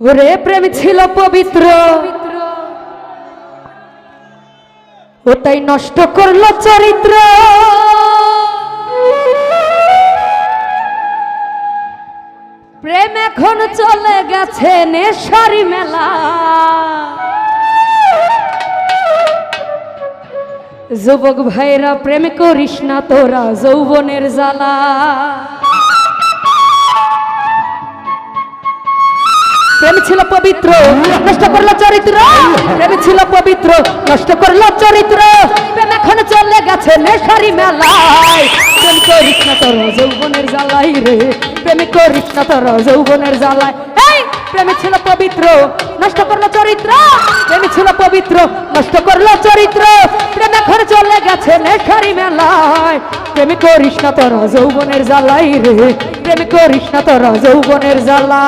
ওরে প্রেম ছিল পবিত্র, ওটাই নষ্ট করলো চরিত্র। প্রেম এখন চলে গেছে নেশারি মেলা। যুবক ভাইরা প্রেম করিস না তোরা যৌবনের জ্বালা। প্রেম ছিল পবিত্র, নষ্ট করলো চরিত্র। প্রেম ছিল পবিত্র, নষ্ট করলো চরিত্র। প্রেম এখন চলে গেছে নেশারি মেলায়। প্রেম করিস না তোর যৌবনের জ্বালাই রে, প্রেম করিস না তোর যৌবনের জ্বালায়। এই প্রেম ছিল পবিত্র, নষ্ট করলো চরিত্র। প্রেম ছিল পবিত্র, নষ্ট করলো চরিত্র। প্রেম এখন চলে গেছে নেশারি মেলায়। প্রেম করিস না তোর যৌবনের জ্বালাই রে, প্রেম করিস না তোর যৌবনের জ্বালা।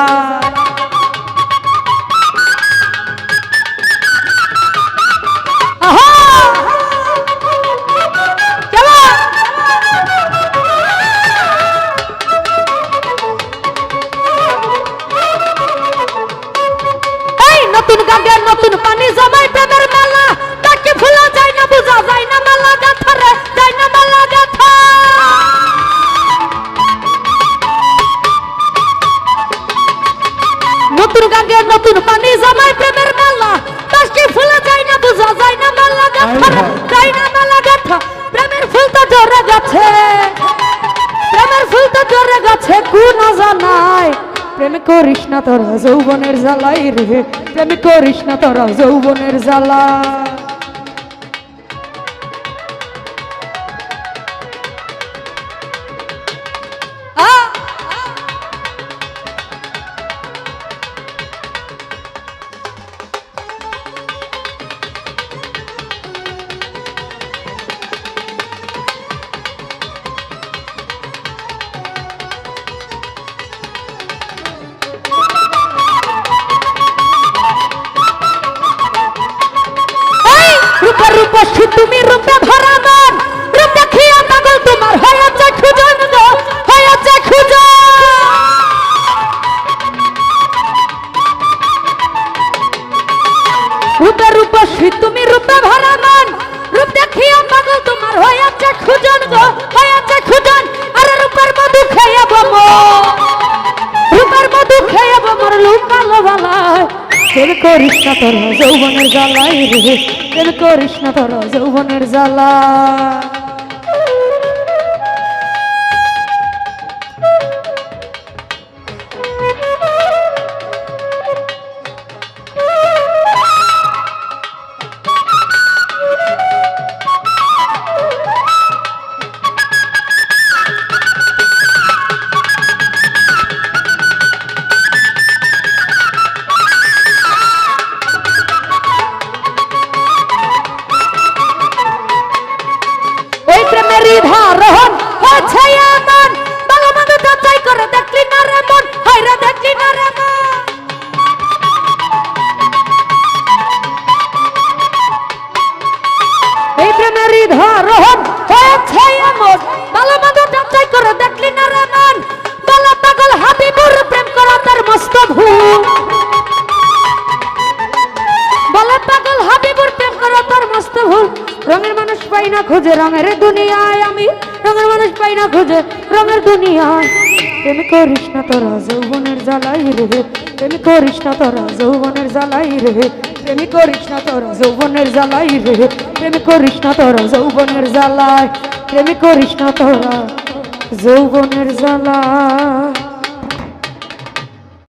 নতুন গাঙ্গে নতুন পানি জমায় প্রেমের মেলা। তাকে ভুলা যায় না, বুঝা যায় না মেলা গাথা রে, যায় না মেলা গাথা। নতুন গাঙ্গে নতুন পানি জমায় প্রেমের মেলা। তাকে ভুলা যায় না, বুঝা যায় না মেলা গাথা রে, যায় না মেলা গাথা। প্রেমের ফুল তো ঝরে গেছে, প্রেমের ফুল তো ঝরে গেছে কোন জানায়। প্রেম করিস না তোরা যৌবনের জ্বালাই রে, প্রেম করিস না তোরা যৌবনের জ্বালা। রূপসী তুমি রূপে ভরা মন, রূপ দেখিয়া পাগল তোমার হয়েছে খুঁজন গো, হয়েছে খুঁজন। রূপে রূপসী তুমি রূপে ভরা মন, রূপ দেখিয়া পাগল তোমার হয়েছে খুঁজন গো, হয়েছে খুঁজন। আরে রূপের মধু খাইয়াব মোর, রূপের মধু খাইয়াব মোর লুকালো বালায়। প্রেম করিস না তোর যৌবনের জ্বালাই রে, প্রেম করিস না তোর যৌবনের জ্বালা। ধারণ হচ্ছে এমন, ভালো মন্দ যাচাই করে দেখলি না রে মন, হায়রে দেখলি না রে মন। এই প্রেমেরই ধারণ হচ্ছে এমন, ভালো মন্দ যাচাই করে দেখলি না রে মন। বলা পাগল হাবিবুর প্রেম করা তার মস্ত ভুল, বলা পাগল হাবিবুর প্রেম করা তার মস্ত ভুল। রঙের মানুষ পাই না খুঁজে রঙের দুনিয়ায়, আমি রঙের মানুষ পাই না খুঁজে রঙের দুনিয়ায়। প্রেম করিস না তোরা যৌবনের জ্বালাই রে, প্রেম করিস না তোরা যৌবনের জ্বালাই রে, প্রেম করিস না তোরা যৌবনের জ্বালাই রে, প্রেম করিস না তোরা যৌবনের জ্বালায়, প্রেম করিস না তোরা যৌবনের জ্বালা।